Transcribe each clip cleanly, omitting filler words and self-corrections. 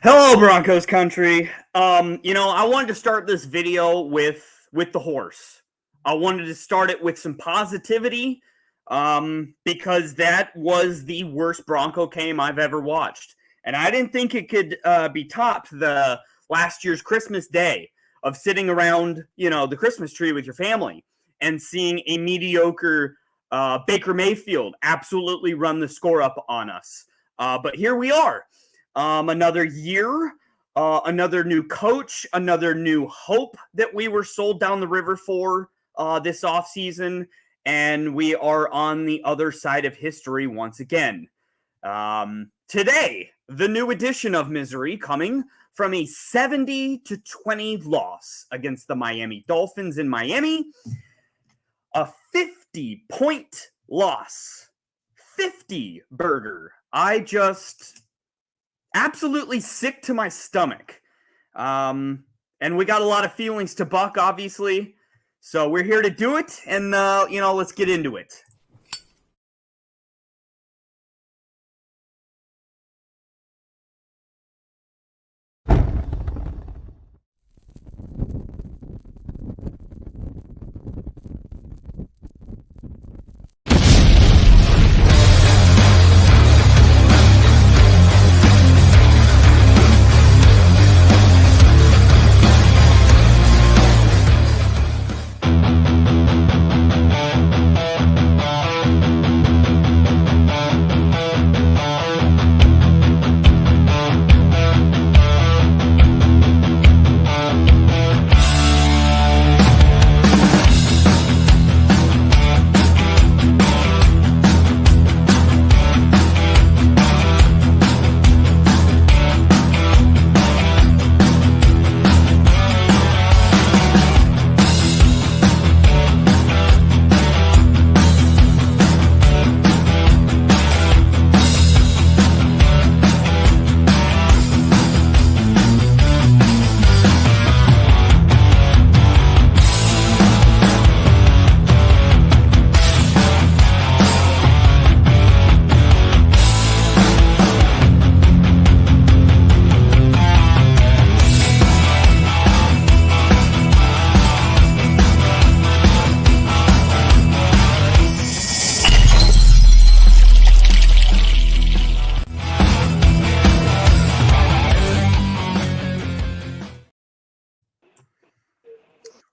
Hello, Broncos Country. I wanted to start this video with the horse. I wanted to start it with some positivity, because that was the worst Bronco game I've ever watched, and I didn't think it could be topped the last year's Christmas Day of sitting around, the Christmas tree with your family and seeing a mediocre Baker Mayfield absolutely run the score up on us. But here we are. Another year, another new coach, another new hope that we were sold down the river for this offseason, and we are on the other side of history once again. Today, the new edition of Misery coming from a 70-20 loss against the Miami Dolphins in Miami, a 50-point loss, 50 burger. Absolutely sick to my stomach. And we got a lot of feelings to buck, obviously. So we're here to do it, and, let's get into it.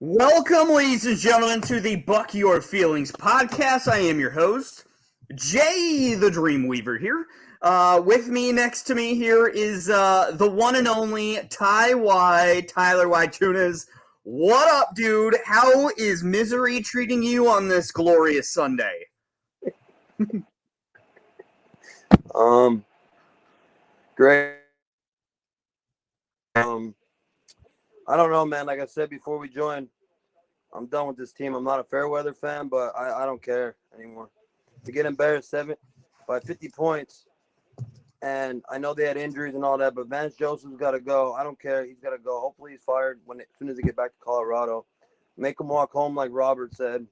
Welcome, ladies and gentlemen, to the Buck Your Feelings podcast. I am your host, Jay the Dreamweaver here. With me, next to me here is the one and only Tyler Y. Tunas. What up, dude? How is misery treating you on this glorious Sunday? Great. I don't know, man. Like I said before we joined, I'm done with this team. I'm not a fair weather fan, but I don't care anymore. To get embarrassed by 50 points, and I know they had injuries and all that, but Vance Joseph's got to go. I don't care. He's got to go. Hopefully he's fired as soon as they get back to Colorado. Make him walk home like Robert said.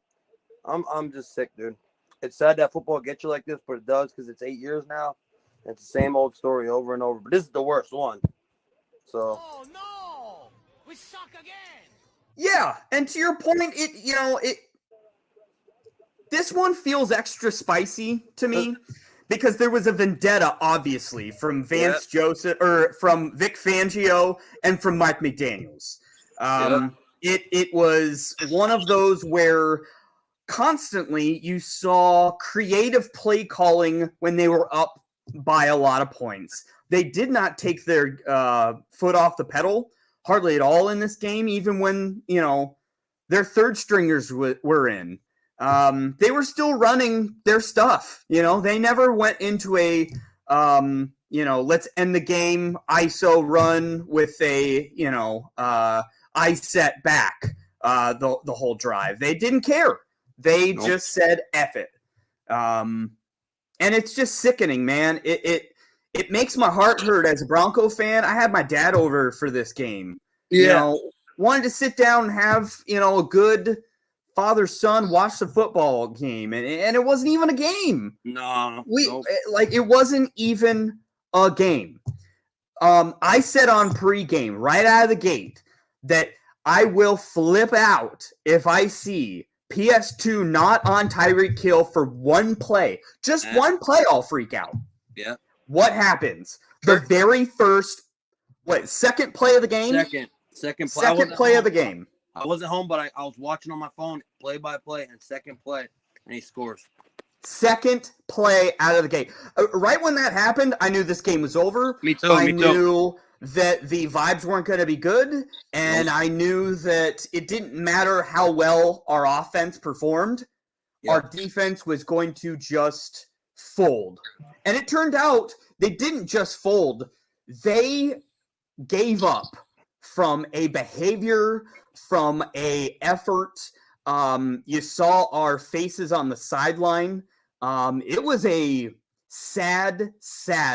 I'm just sick, dude. It's sad that football gets you like this, but it does because it's 8 years now. It's the same old story over and over. But this is the worst one. So. Oh, no! We suck again! Yeah, and to your point, this one feels extra spicy to me because there was a vendetta, obviously, from Vance Joseph or from Vic Fangio and from Mike McDaniels. It was one of those where constantly you saw creative play calling when they were up by a lot of points. They did not take their foot off the pedal hardly at all in this game, even when, their third stringers were in. They were still running their stuff. They never went into a, let's end the game ISO run with a, I set back the whole drive. They didn't care. They just said, F it. And it's just sickening, man. It makes my heart hurt as a Bronco fan. I had my dad over for this game. Wanted to sit down and have, a good father-son watch the football game. And it wasn't even a game. No. It wasn't even a game. I said on pregame, right out of the gate, that I will flip out if I see PS2 not on Tyreek Hill for one play. Just one play, I'll freak out. Yeah. What happens? The very first, second play of the game? Second play. Second play of the game. I wasn't home, but I was watching on my phone, play by play, and second play, and he scores. Second play out of the gate. Right when that happened, I knew this game was over. Me too. I knew that the vibes weren't going to be good, and I knew that it didn't matter how well our offense performed. Yeah. Our defense was going to just fold. And it turned out they didn't just fold. They gave up from a behavior, from a effort. You saw our faces on the sideline. It was a sad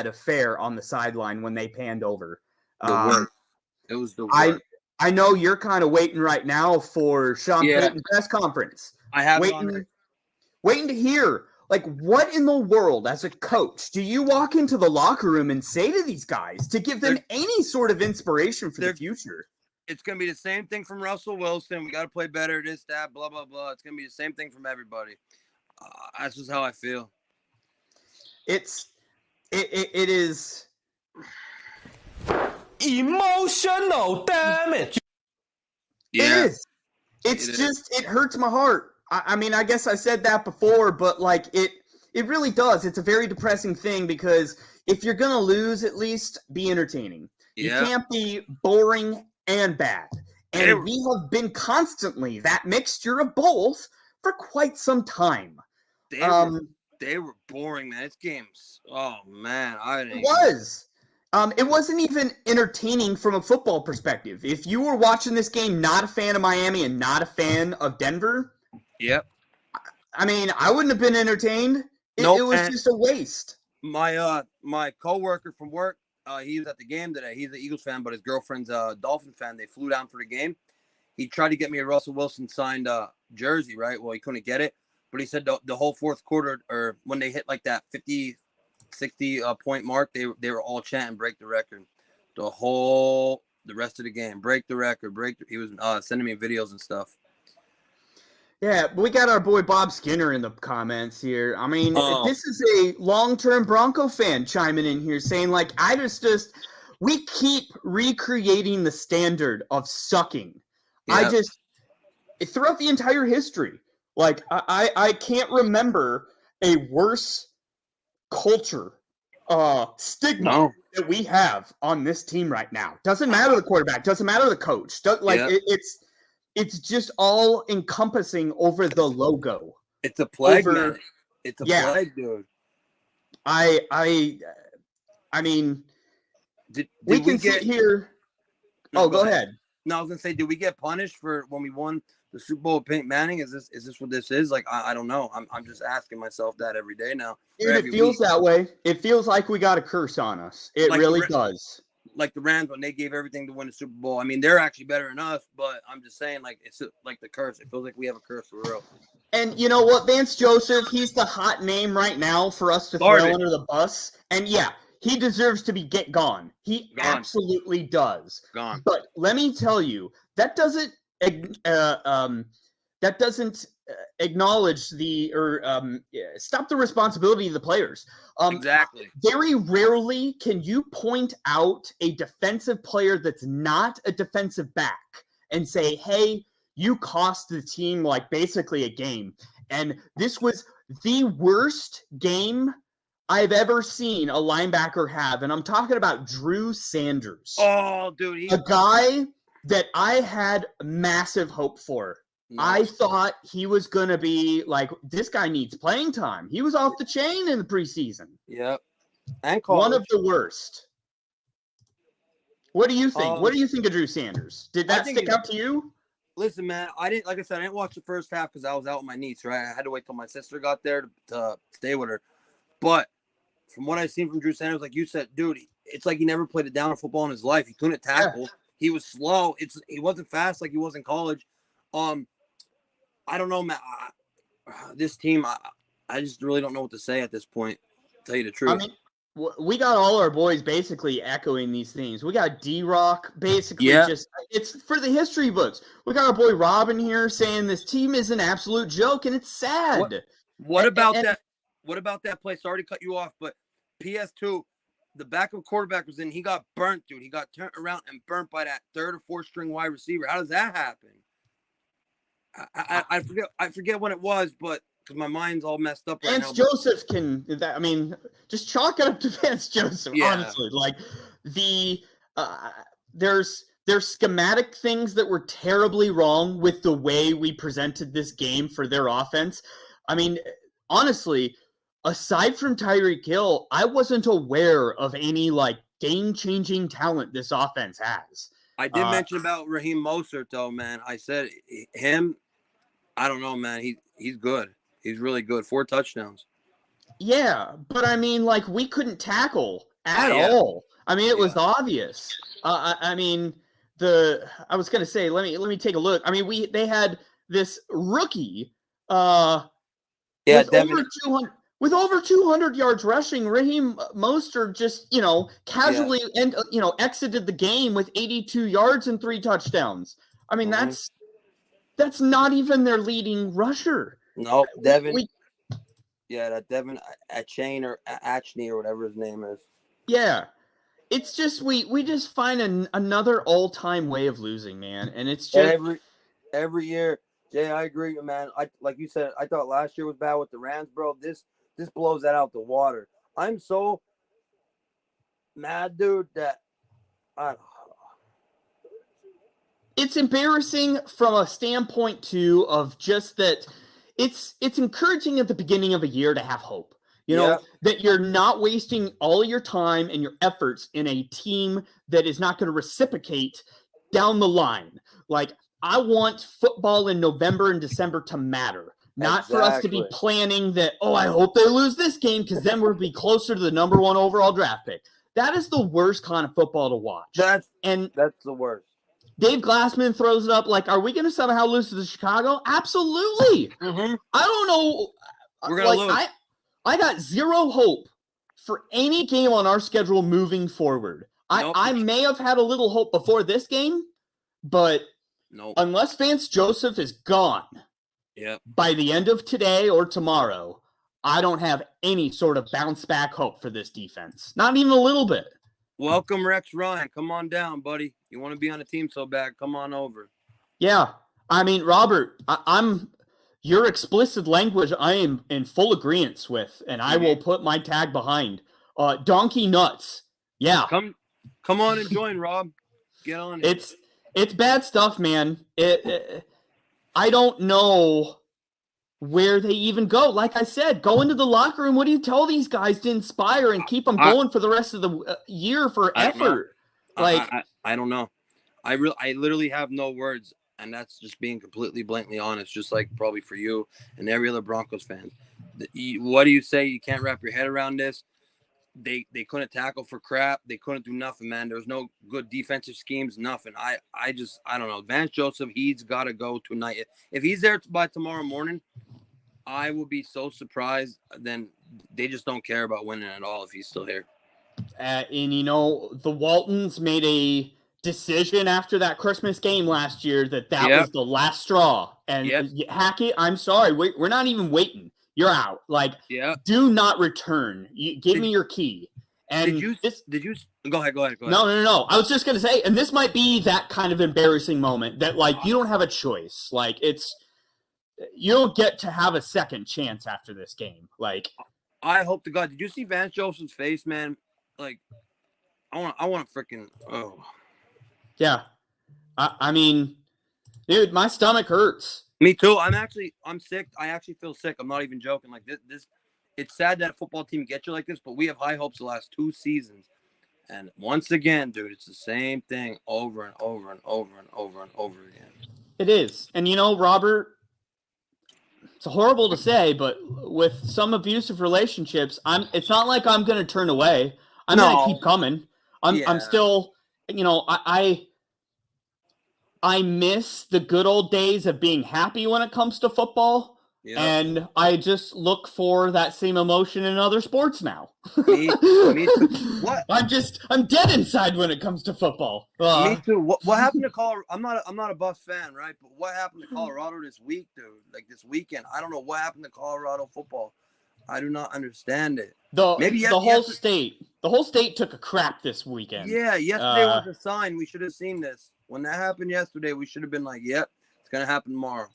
affair on the sideline when they panned over. It was the worst. I know you're kind of waiting right now for Sean Payton's press conference. I have waiting to hear, like, what in the world, as a coach, do you walk into the locker room and say to these guys to give them any sort of inspiration for the future? It's going to be the same thing from Russell Wilson. We got to play better, this, that, blah, blah, blah. It's going to be the same thing from everybody. That's just how I feel. It is emotional damage. Yeah. It is. It hurts my heart. I mean, I guess I said that before, but like it really does. It's a very depressing thing because if you're going to lose, at least be entertaining. Yeah. You can't be boring and bad. And we have been constantly that mixture of both for quite some time. They were boring, man. This game's it wasn't even entertaining from a football perspective. If you were watching this game not a fan of Miami and not a fan of Denver, I mean, I wouldn't have been entertained. It was just a waste. My coworker from work, he was at the game today. He's an Eagles fan, but his girlfriend's a Dolphins fan. They flew down for the game. He tried to get me a Russell Wilson signed jersey, right? Well, he couldn't get it. But he said the whole fourth quarter, or when they hit like that 50, 60 point mark, they were all chanting, break the record. The rest of the game, break the record, he was sending me videos and stuff. Yeah, we got our boy Bob Skinner in the comments here. I mean, this is a long-term Bronco fan chiming in here saying, like, we keep recreating the standard of sucking. Yep. Throughout the entire history, like, I can't remember a worse culture, stigma that we have on this team right now. Doesn't matter the quarterback, doesn't matter the coach. It's just all encompassing over the logo. It's a plague, man. It's a plague, dude. I mean, we can sit here. No, go ahead. No, I was gonna say, did we get punished for when we won the Super Bowl with Peyton Manning? Is this what this is? Like, I don't know. I'm just asking myself that every day now. Dude, it feels that way. It feels like we got a curse on us. It really does. Like the Rams when they gave everything to win the Super Bowl. I mean, they're actually better than us, but I'm just saying, like, it's like the curse. It feels like we have a curse for real. And you know what, Vance Joseph, he's the hot name right now for us to throw under the bus. And yeah, he deserves to be gone. He absolutely does. Gone. But let me tell you, that doesn't acknowledge stop the responsibility of the players. Exactly. Very rarely can you point out a defensive player that's not a defensive back and say, hey, you cost the team like basically a game. And this was the worst game I've ever seen a linebacker have. And I'm talking about Drew Sanders. Oh, dude. A guy that I had massive hope for. No. I thought he was going to be like, this guy needs playing time. He was off the chain in the preseason. Yep. And one of the worst. What do you think? What do you think of Drew Sanders? Did that stick out to you? Listen, man, I didn't watch the first half because I was out with my niece, right? I had to wait till my sister got there to stay with her. But from what I've seen from Drew Sanders, like you said, dude, it's like he never played a down football in his life. He couldn't tackle. Yeah. He was slow. He wasn't fast like he was in college. I don't know, man. This team, I just really don't know what to say at this point, to tell you the truth. I mean, we got all our boys basically echoing these things. We got D-Rock basically just – it's for the history books. We got our boy Robin here saying this team is an absolute joke, and it's sad. What about that? What about that play? Sorry to cut you off, but PS2, the backup quarterback was in. He got burnt, dude. He got turned around and burnt by that third or fourth string wide receiver. How does that happen? I forget when it was, but because my mind's all messed up right now. Vance Joseph can – I mean, just chalk it up to Vance Joseph, honestly. Like, there's schematic things that were terribly wrong with the way we presented this game for their offense. I mean, honestly, aside from Tyreek Hill, I wasn't aware of any, like, game-changing talent this offense has. I did mention about Raheem Mostert, though, man. I said him, I don't know, man. He's good. He's really good. 4 touchdowns. Yeah, but I mean, like, we couldn't tackle at all. I mean, it was obvious. I mean, I was gonna say, let me take a look. I mean, they had this rookie, with over 200 yards rushing. Raheem Mostert just, casually exited the game with 82 yards and 3 touchdowns. I mean, that's not even their leading rusher. No, Devin. That Devin Achane or Achney or whatever his name is. Yeah. It's just we just find another all-time way of losing, man. And it's just every year. Jay, I agree, man. Like you said, I thought last year was bad with the Rams, bro. This blows that out the water. I'm so mad, dude, that it's embarrassing from a standpoint too of just that it's encouraging at the beginning of a year to have hope. That you're not wasting all your time and your efforts in a team that is not going to reciprocate down the line. Like, I want football in November and December to matter, not for us to be planning that, I hope they lose this game because then we'll be closer to the number 1 overall draft pick. That is the worst kind of football to watch. That's the worst. Dave Glassman throws it up like, are we going to somehow lose to the Chicago? Absolutely. Mm-hmm. I don't know. We're going to lose. I got zero hope for any game on our schedule moving forward. I may have had a little hope before this game, but unless Vance Joseph is gone by the end of today or tomorrow, I don't have any sort of bounce back hope for this defense. Not even a little bit. Welcome, Rex Ryan. Come on down, buddy. You want to be on a team so bad, come on over. Yeah. I mean, Robert, your explicit language I am in full agreement with, and I will put my tag behind. Donkey nuts. Yeah. Come on and join, Rob. Get on it. It's bad stuff, man. I don't know where they even go. Like I said, go into the locker room. What do you tell these guys to inspire and keep them going for the rest of the year for effort? I don't know. I literally have no words. And that's just being completely blatantly honest, just like probably for you and every other Broncos fan. What do you say? You can't wrap your head around this. They couldn't tackle for crap. They couldn't do nothing, man. There was no good defensive schemes, nothing. I don't know. Vance Joseph, he's got to go tonight. If he's there by tomorrow morning, I will be so surprised. Then they just don't care about winning at all if he's still here. And, the Waltons made a decision after that Christmas game last year that was the last straw. And Hackett, I'm sorry, we're not even waiting. You're out. Like, do not return. Give me your key. And did you go ahead? No. I was just gonna say, and this might be that kind of embarrassing moment that, like, you don't have a choice. Like, you don't get to have a second chance after this game. Like, I hope to God. Did you see Vance Joseph's face, man? Like, I want to freaking Yeah. I mean, dude, my stomach hurts. Me too. I'm sick. I actually feel sick. I'm not even joking. Like this it's sad that a football team gets you like this, but we have high hopes the last 2 seasons. And once again, dude, it's the same thing over and over and over and over and over again. It is. And Robert, it's horrible to say, but with some abusive relationships, it's not like I'm going to turn away. I'm going to keep coming. I'm still, I miss the good old days of being happy when it comes to football. Yeah. And I just look for that same emotion in other sports now. Me too. What? I'm dead inside when it comes to football. Me too. What happened to Colorado? I'm not a Buffs fan, right? But what happened to Colorado this week, dude? Like this weekend, I don't know what happened to Colorado football. I do not understand it. The whole state took a crap this weekend. Yeah, yesterday was a sign. We should have seen this. When that happened yesterday, we should have been like, "Yep, it's gonna happen tomorrow."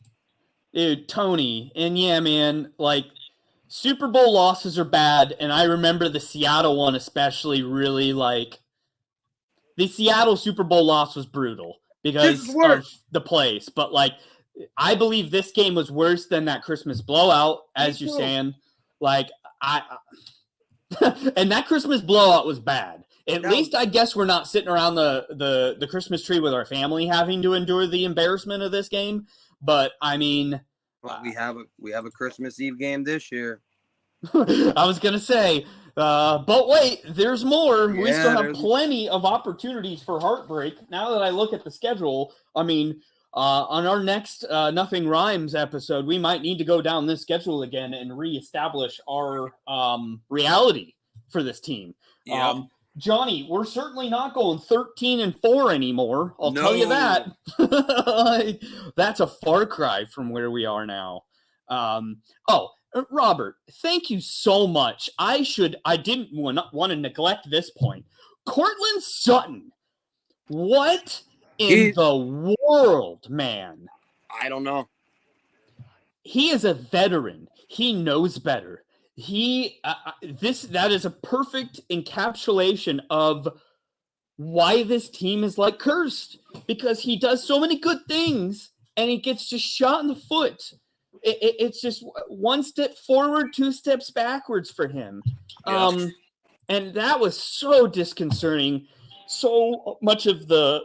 Dude, Tony, and yeah, man, like Super Bowl losses are bad, and I remember the Seattle one especially really like the Seattle Super Bowl loss was brutal because of the place, but like I believe this game was worse than that Christmas blowout, as you're saying. Like and that Christmas blowout was bad. At least I guess we're not sitting around the Christmas tree with our family having to endure the embarrassment of this game. But I mean, well, we have a Christmas Eve game this year. I was gonna say, but wait, there's more. Yeah, we still have plenty of opportunities for heartbreak. Now that I look at the schedule, I mean, on our next Nothing Rhymes episode, we might need to go down this schedule again and reestablish our reality for this team. Yeah. Johnny, we're certainly not going 13-4 anymore. I'll tell you that. That's a far cry from where we are now. Robert, thank you so much. I didn't want to neglect this point. Cortland Sutton, what in the world, man? I don't know. He is a veteran. He knows better. That is a perfect encapsulation of why this team is like cursed, because he does so many good things and he gets just shot in the foot. It's just one step forward, two steps backwards for him. Yeah. And that was so disconcerting. So much of the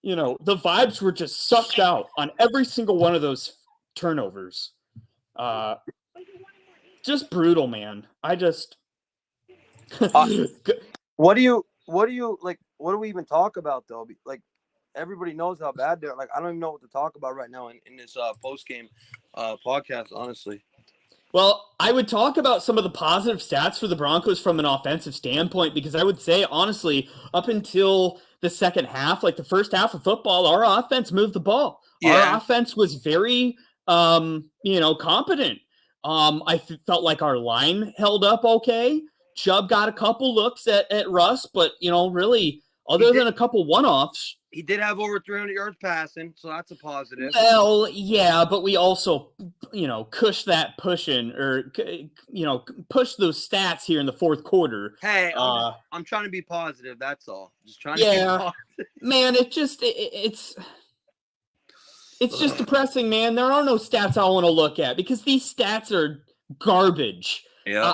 vibes were just sucked out on every single one of those turnovers. Just brutal, man. What do you like? What do we even talk about though? Like, everybody knows how bad they're. Like, I don't even know what to talk about right now in this post game podcast. Honestly, well, I would talk about some of the positive stats for the Broncos from an offensive standpoint, because I would say honestly, up until the second half, like the first half of football, our offense moved the ball. Yeah. Our offense was very, competent. I felt like our line held up okay. Chubb got a couple looks at Russ, but, really, other than a couple one-offs. He did have over 300 yards passing, so that's a positive. Well, yeah, but we also, push that pushing or, push those stats here in the fourth quarter. Hey, I'm trying to be positive. That's all. Just trying to be positive. Man, it's just depressing, man. There are no stats I want to look at because these stats are garbage. Yeah.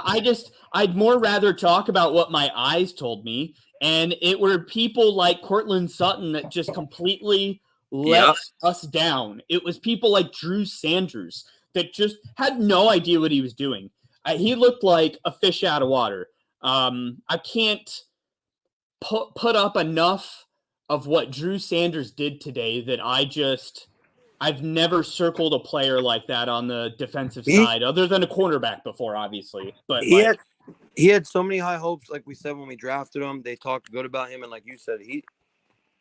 I'd more rather talk about what my eyes told me, and it were people like Cortland Sutton that just completely let us down. It was people like Drew Sanders that just had no idea what he was doing. He looked like a fish out of water. I can't put up enough of what Drew Sanders did today that I've never circled a player like that on the defensive side, other than a cornerback before, obviously. But he had so many high hopes, like we said when we drafted him. They talked good about him, and like you said, he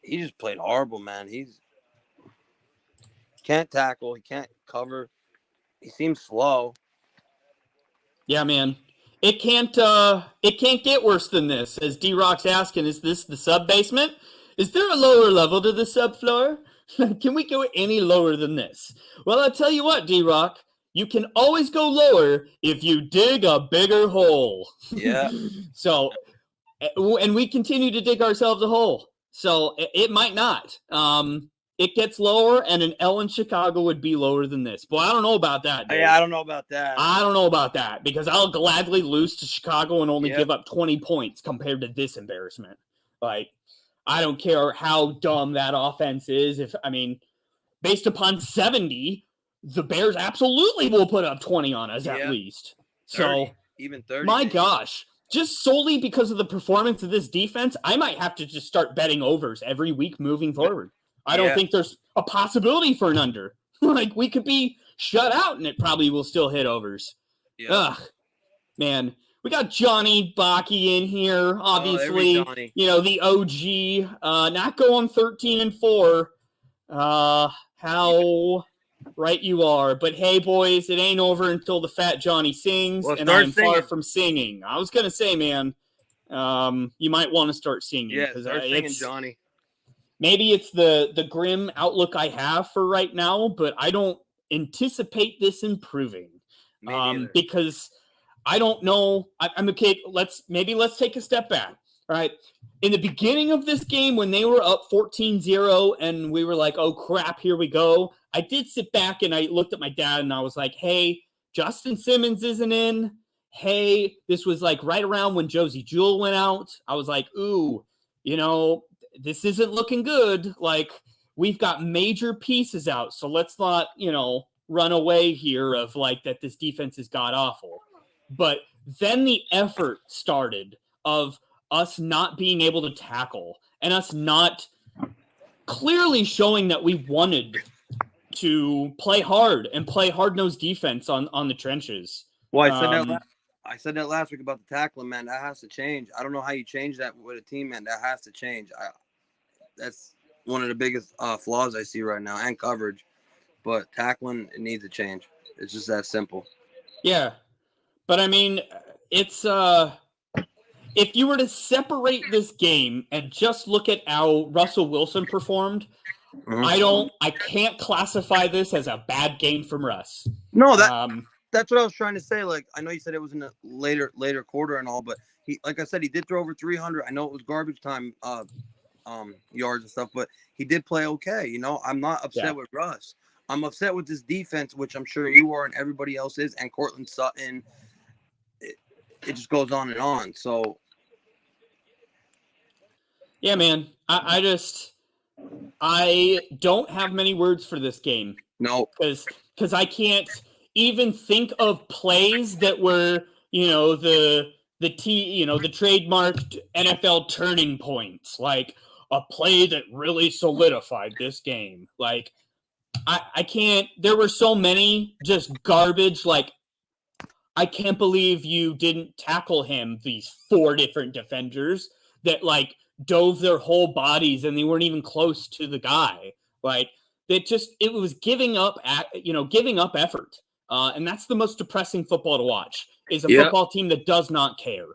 just played horrible, man. He can't tackle, he can't cover, he seems slow. Yeah, man. It can't get worse than this. As D-Rock's asking, is this the sub basement? Is there a lower level to the subfloor? Can we go any lower than this? Well, I'll tell you what, D-Rock, you can always go lower if you dig a bigger hole. Yeah. So, and we continue to dig ourselves a hole. So it might not. It gets lower, and an L in Chicago would be lower than this. Boy, I don't know about that, dude. Yeah, I don't know about that. I don't know about that, because I'll gladly lose to Chicago and only give up 20 points compared to this embarrassment. Like, I don't care how dumb that offense is. Based upon 70, the Bears absolutely will put up 20 on us at least. 30, so, even 30. My gosh, just solely because of the performance of this defense, I might have to just start betting overs every week moving forward. I don't think there's a possibility for an under. Like, we could be shut out, and it probably will still hit overs. Yeah. Ugh, man. We got Johnny Baki in here, obviously. Johnny. The OG, not going 13-4. How right you are. But hey, boys, it ain't over until the fat Johnny sings, and I'm far from singing. I was going to say, man, you might want to start singing. Yeah, start singing, Johnny. Maybe it's the grim outlook I have for right now, but I don't anticipate this improving. Because I don't know. I'm okay. Let's take a step back. All right. In the beginning of this game, when they were up 14-0 and we were like, oh crap, here we go. I did sit back and I looked at my dad and I was like, hey, Justin Simmons isn't in. Hey, this was like right around when Josie Jewell went out. I was like, ooh, this isn't looking good. Like, we've got major pieces out. So let's not, run away here of like that this defense is god awful. But then the effort started of us not being able to tackle and us not clearly showing that we wanted to play hard and play hard-nosed defense on the trenches. Well, I said that last week about the tackling, man. That has to change. I don't know how you change that with a team, man. That has to change. That's one of the biggest flaws I see right now, and coverage. But tackling, it needs to change. It's just that simple. Yeah. But, I mean, it's if you were to separate this game and just look at how Russell Wilson performed, I can't classify this as a bad game from Russ. No, that's what I was trying to say. Like, I know you said it was in the later quarter and all, but he, like I said, he did throw over 300. I know it was garbage time yards and stuff, but he did play okay. I'm not upset with Russ. I'm upset with this defense, which I'm sure you are and everybody else is, and Cortland Sutton. It just goes on and on. So, yeah, man, I don't have many words for this game. No, because I can't even think of plays that were, the trademarked NFL turning points, like a play that really solidified this game. Like, I can't. There were so many just garbage. Like, I can't believe you didn't tackle him. These 4 different defenders that like dove their whole bodies and they weren't even close to the guy. Like, it was giving up effort. And that's the most depressing football to watch, is a football team that does not care.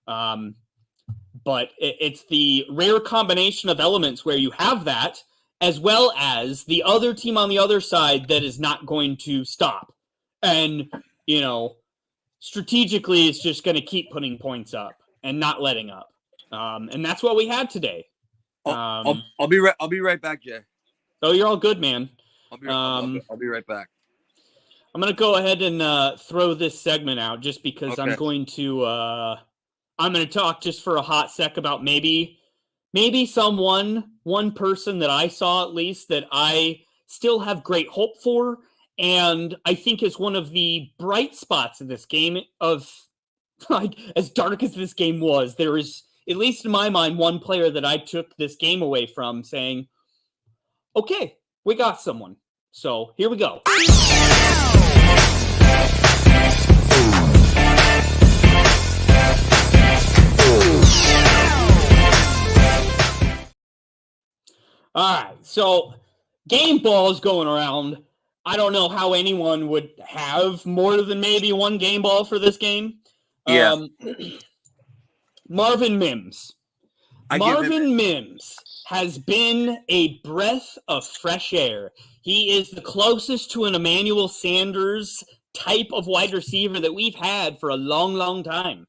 But it's the rare combination of elements where you have that, as well as the other team on the other side that is not going to stop. And, strategically is just going to keep putting points up and not letting up. And that's what we had today. I'll be right back, Jay. Oh, you're all good, man. I'll be right back. I'm going to go ahead and throw this segment out just because okay. I'm going to talk just for a hot sec about maybe one person that I saw, at least, that I still have great hope for, and I think is one of the bright spots of this game. Of like, as dark as this game was, there is, at least in my mind, one player that I took this game away from saying, okay, we got someone. So here we go. All right, so game ball is going around. I don't know how anyone would have more than maybe one game ball for this game. Yeah. Marvin Mims. Mims has been a breath of fresh air. He is the closest to an Emmanuel Sanders type of wide receiver that we've had for a long, long time.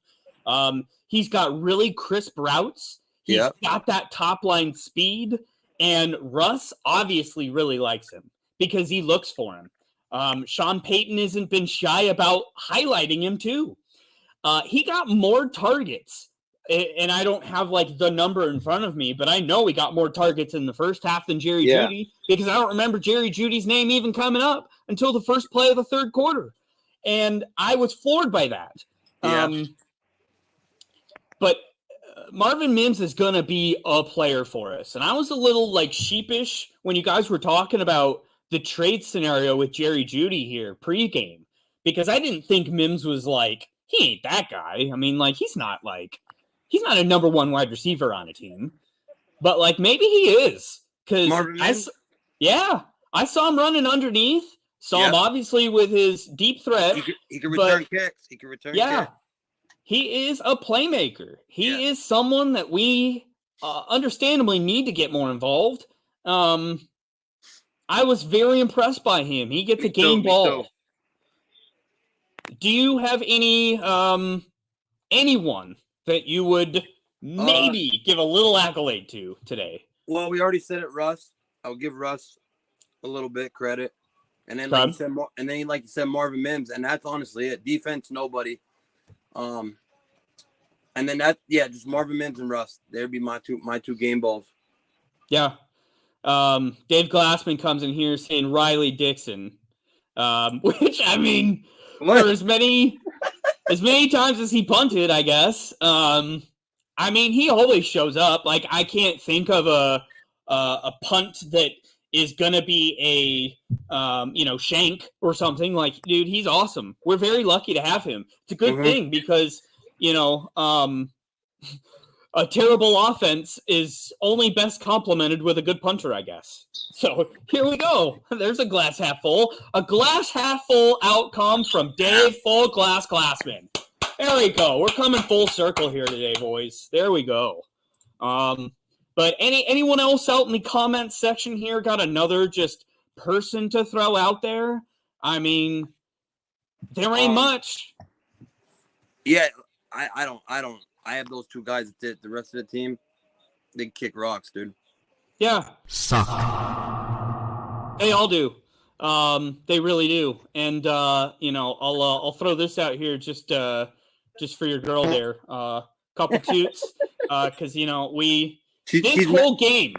He's got really crisp routes. He's got that top line speed. And Russ obviously really likes him because he looks for him. Sean Payton hasn't been shy about highlighting him too. He got more targets, and I don't have like the number in front of me, but I know he got more targets in the first half than Jerry Jeudy, because I don't remember Jerry Jeudy's name even coming up until the first play of the third quarter. And I was floored by that. But Marvin Mims is going to be a player for us. And I was a little like sheepish when you guys were talking about the trade scenario with Jerry Jeudy here pregame, because I didn't think Mims was like, he ain't that guy. I mean, like, he's not a number one wide receiver on a team, but like maybe he is, because I saw him running underneath. Saw him obviously with his deep threat. He can return kicks. He can return kicks. He is a playmaker. He is someone that we understandably need to get more involved. I was very impressed by him. He gets a game ball. Do you have any anyone that you would maybe give a little accolade to today? Well, we already said it, Russ. I'll give Russ a little bit credit. And then, like you said, Marvin Mims, and that's honestly it. Defense, nobody. And then just Marvin Mims and Russ. There'd be my two game balls. Yeah. Dave Glassman comes in here saying Riley Dixon, which I mean, for as many times as he punted, I guess. I mean, he always shows up. Like, I can't think of a punt that is gonna be a shank or something. Like, dude, he's awesome. We're very lucky to have him. It's a good thing because a terrible offense is only best complemented with a good punter, I guess. So here we go. There's a glass half full. A glass half full outcome from Dave Full Glass Glassman. There we go. We're coming full circle here today, boys. There we go. But anyone else out in the comments section here got another just person to throw out there? I mean, there ain't much. Yeah, I don't. I have those two guys that did. The rest of the team, they kick rocks, dude. Yeah. Suck. They all do. They really do. And I'll throw this out here just for your girl there. Couple toots. Because this whole game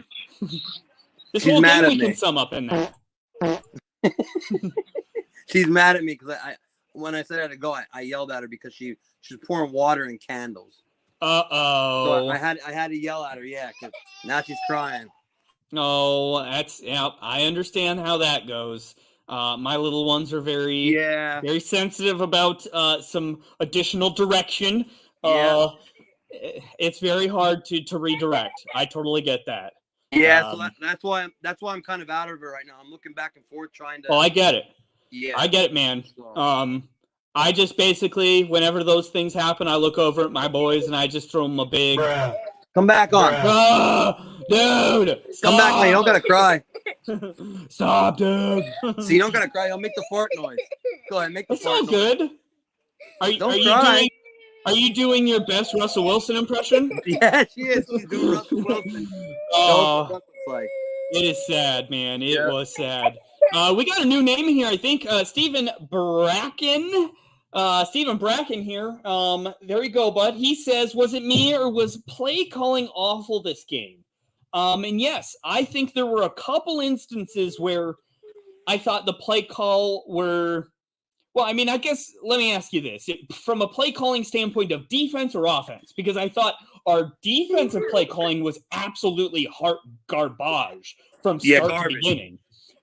we can sum up in that. She's mad at me because when I said I had to go, I yelled at her because she's pouring water in candles. So I had to yell at her, because now she's crying. Oh, I understand how that goes. My little ones are very sensitive about some additional direction. It's very hard to redirect. I totally get that. Yeah, so that's why I'm kind of out of it right now. I'm looking back and forth trying to. Oh, I get it. Yeah, I get it, man. I just basically, whenever those things happen, I look over at my boys and I just throw them a big. Come back on, dude. Stop. Come back, man. You don't gotta cry. Stop, dude. So you don't gotta cry. I'll make the fart noise. Go ahead, make the fart noise. That's all good. Are you doing your best Russell Wilson impression? Yeah, she is. She's doing Russell Wilson. It is sad, man. It was sad. We got a new name here, I think. Stephen Bracken. Stephen Bracken here. There we go, bud. He says, was it me or was play calling awful this game? And yes, I think there were a couple instances where I thought the play call were... Well, I mean, I guess, let me ask you this. From a play calling standpoint of defense or offense, because I thought our defensive play calling was absolutely garbage from start to beginning.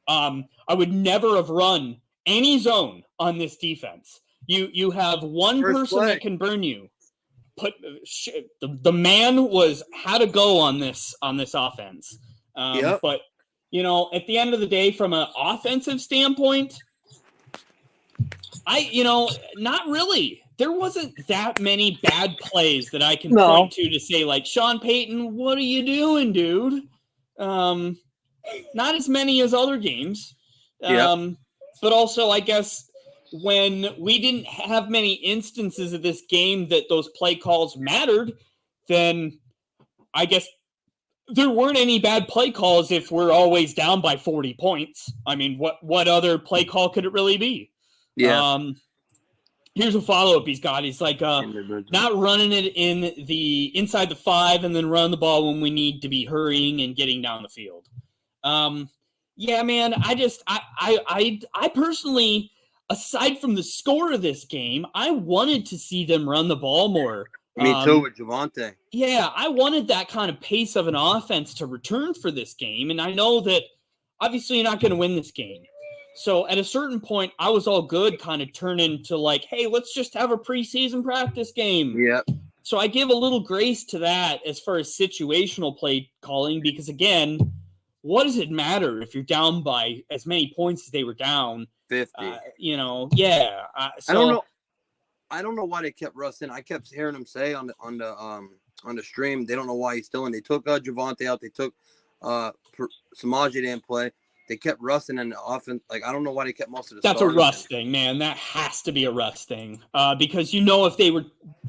I would never have run any zone on this defense. You have one person that can burn you. The man had to go on this offense. But, at the end of the day, from an offensive standpoint, not really. There wasn't that many bad plays that I can point to say, like, Sean Payton, what are you doing, dude? Not as many as other games. But also, I guess, when we didn't have many instances of this game that those play calls mattered, then I guess there weren't any bad play calls if we're always down by 40 points. I mean, what other play call could it really be? Yeah. Here's a follow-up he's got. He's like, not running it in the inside the 5 and then run the ball when we need to be hurrying and getting down the field. Yeah, man, I personally, aside from the score of this game, I wanted to see them run the ball more. Me too, with Javonte. Yeah, I wanted that kind of pace of an offense to return for this game, and I know that obviously you're not going to win this game. So at a certain point, I was all good kind of turning to like, hey, let's just have a preseason practice game. Yeah. So I give a little grace to that as far as situational play calling, because again, what does it matter if you're down by as many points as they were down? 50. Yeah. So I don't know why they kept Russ in. I kept hearing him say on the stream, they don't know why he's still in. They took Javonte out. They took Samaje didn't play. They kept Russ in the offense. Like, I don't know why they kept most of the That's a Russ thing, man. That has to be a Russ thing. Because if they were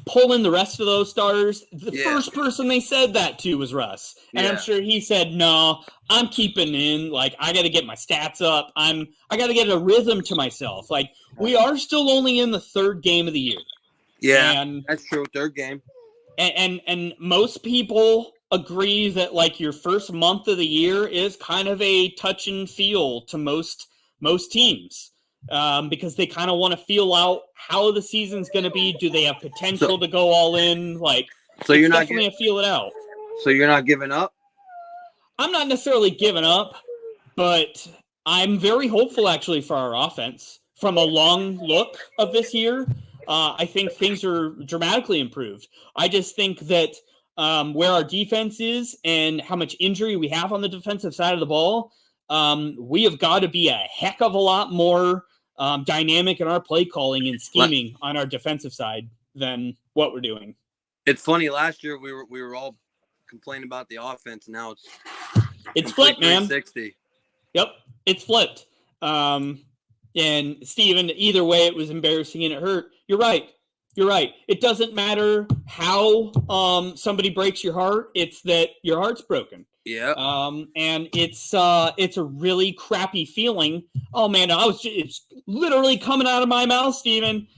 pulling the rest of those starters, the first person they said that to was Russ. And I'm sure he said, no, I'm keeping in. Like, I got to get my stats up. I got to get a rhythm to myself. Like, we are still only in the third game of the year. Yeah, and that's true. Third game. And most people agree that like your first month of the year is kind of a touch and feel to most teams, because they kind of want to feel out how the season's going to be. Do they have potential to go all in? Like, so you're not definitely feel it out. So you're not giving up? I'm not necessarily giving up, but I'm very hopeful actually for our offense. From a long look of this year, I think things are dramatically improved. I just think that where our defense is and how much injury we have on the defensive side of the ball, we have got to be a heck of a lot more dynamic in our play calling and scheming on our defensive side than what we're doing. It's funny. Last year we were all complaining about the offense. Now it's flipped, man. 360. Yep, it's flipped. And Steven, either way, it was embarrassing and it hurt. You're right. It doesn't matter how somebody breaks your heart. It's that your heart's broken. Yeah. And it's a really crappy feeling. Oh man, it's literally coming out of my mouth, Steven.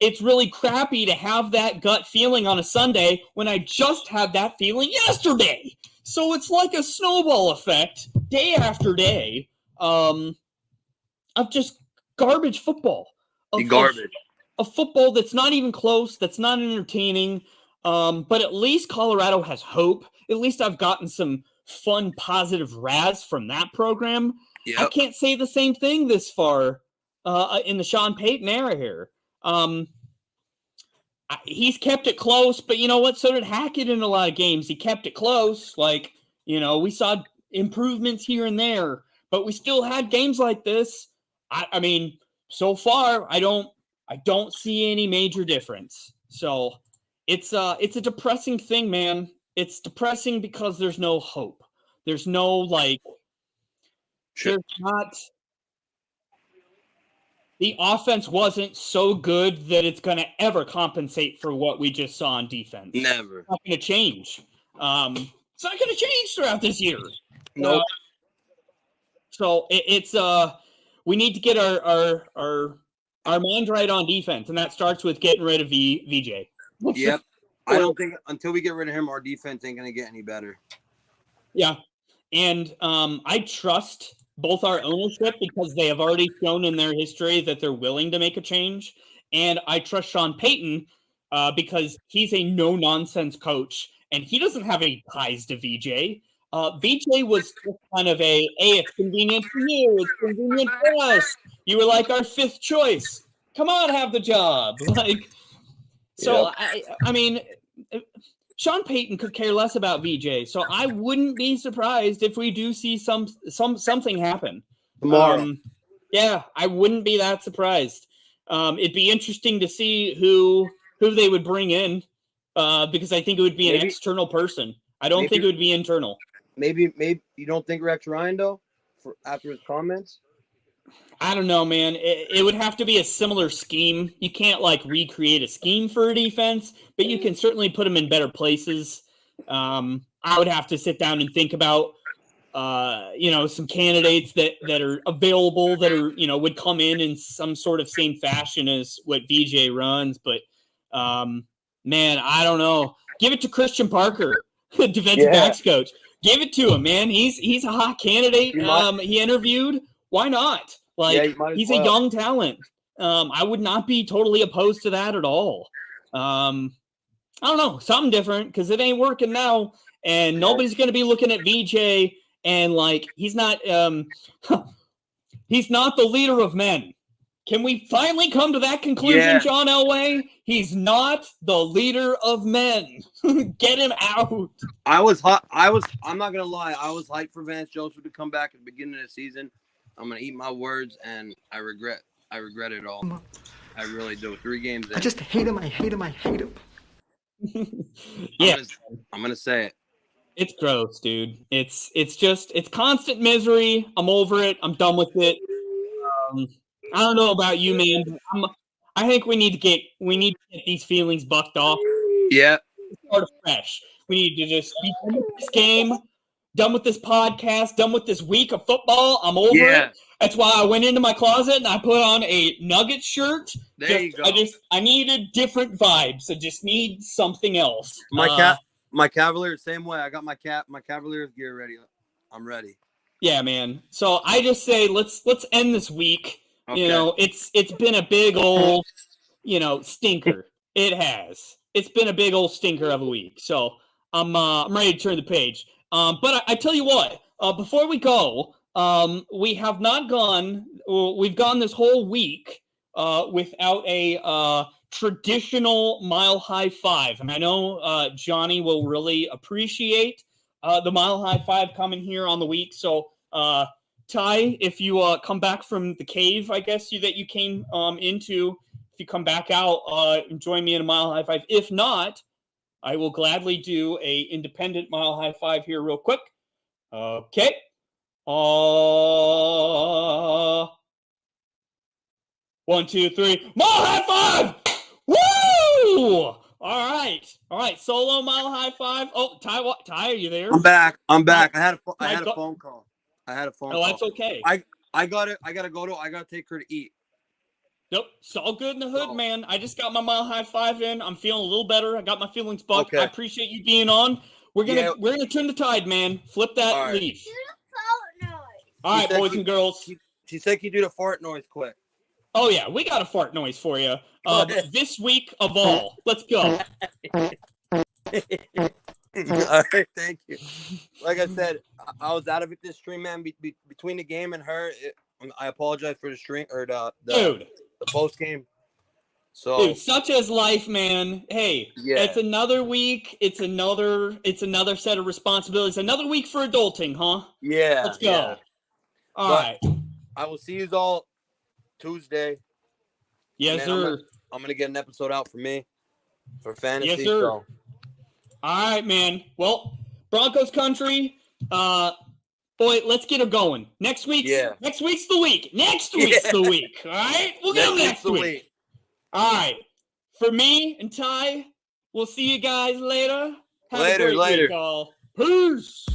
It's really crappy to have that gut feeling on a Sunday when I just had that feeling yesterday. So it's like a snowball effect, day after day, of just garbage football. A football that's not even close, that's not entertaining. But at least Colorado has hope. At least I've gotten some fun, positive razz from that program. Yep. I can't say the same thing this far in the Sean Payton era here. He's kept it close, but you know what? So did Hackett in a lot of games. He kept it close. Like, we saw improvements here and there, but we still had games like this. I mean, so far, I don't see any major difference. So it's a depressing thing, man. It's depressing because there's no hope. There's no there's not. The offense wasn't so good that it's going to ever compensate for what we just saw on defense. Never. It's not going to change. It's not going to change throughout this year. Nope. So it's we need to get our mind right on defense, and that starts with getting rid of VJ. Yep. I don't think until we get rid of him, our defense ain't going to get any better. Yeah. And I trust both our ownership because they have already shown in their history that they're willing to make a change. And I trust Sean Payton because he's a no-nonsense coach, and he doesn't have any ties to VJ. VJ was kind of hey, it's convenient for you. It's convenient for us. You were like our fifth choice. Come on, have the job. So, yep. I mean, Sean Payton could care less about VJ. So I wouldn't be surprised if we do see something happen tomorrow. Yeah, I wouldn't be that surprised. It'd be interesting to see who they would bring in because I think it would be an external person. I don't think it would be internal. Maybe you don't think Rex Ryan though after his comments? I don't know, man. It would have to be a similar scheme. You can't recreate a scheme for a defense, but you can certainly put them in better places. I would have to sit down and think about, some candidates that are available that are, would come in some sort of same fashion as what VJ runs. But, man, I don't know. Give it to Christian Parker, defensive backs coach. Give it to him, man. He's a hot candidate. He interviewed. Why not? He's a young talent. I would not be totally opposed to that at all. I don't know, something different because it ain't working now, and nobody's going to be looking at VJ and like he's not he's not the leader of men. Can we finally come to that conclusion, John Elway? He's not the leader of men. Get him out. I'm not gonna lie. I was hyped for Vance Joseph to come back at the beginning of the season. I'm gonna eat my words, and I regret it all. I really do. 3 games in. I just hate him. I hate him. I hate him. Yeah, I'm gonna say it. it's gross, dude. It's constant misery. I'm over it. I'm done with it. I don't know about you, man. But I think we need to get these feelings bucked off. Yeah. Start fresh. We need to just be done with this game, done with this podcast, done with this week of football. I'm over it. That's why I went into my closet and I put on a Nugget shirt. There you go. I needed different vibes. I just need something else. My Cavaliers, same way. I got my Cavaliers gear ready. I'm ready. Yeah, man. So I just say let's end this week. Okay. You know, it's been a big old, stinker. It has. It's been a big old stinker of a week. So I'm ready to turn the page. But I tell you what, before we go, we have not gone. We've gone this whole week without a traditional mile high five, and I know Johnny will really appreciate the mile high five coming here on the week. So. Ty, if you come back from the cave, I guess that you came into, if you come back out and join me in a mile high five. If not, I will gladly do a independent mile high five here real quick. Okay. 1, 2, 3. Mile high five! Woo! All right. Solo mile high five. Oh, Ty, are you there? I'm back. I had a phone call. Oh, that's okay. I gotta take her to eat. Nope, it's all good in the hood, man. I just got my mile high five in. I'm feeling a little better. I got my feelings bucked. Okay. I appreciate you being on. We're gonna turn the tide, man. Flip that leaf. All right, boys and girls. She said, "Can you do the fart noise quick?" Oh yeah, we got a fart noise for you. This week of all, let's go. All right, thank you. Like I said, I was out of it this stream, man. Between the game and her, I apologize for the stream or the post game. So, dude, such as life, man. Hey, it's another week. It's another set of responsibilities. Another week for adulting, huh? Yeah. Let's go. Yeah. All right. I will see you all Tuesday. Yes, sir. I'm gonna get an episode out for me for fantasy. Yes, sir. So. All right, man. Well, Broncos Country, boy, let's get it going. Next week's the week. Next week's the week. All right? We'll get them next week. All right. For me and Ty, we'll see you guys later. Have a great week, y'all. Peace.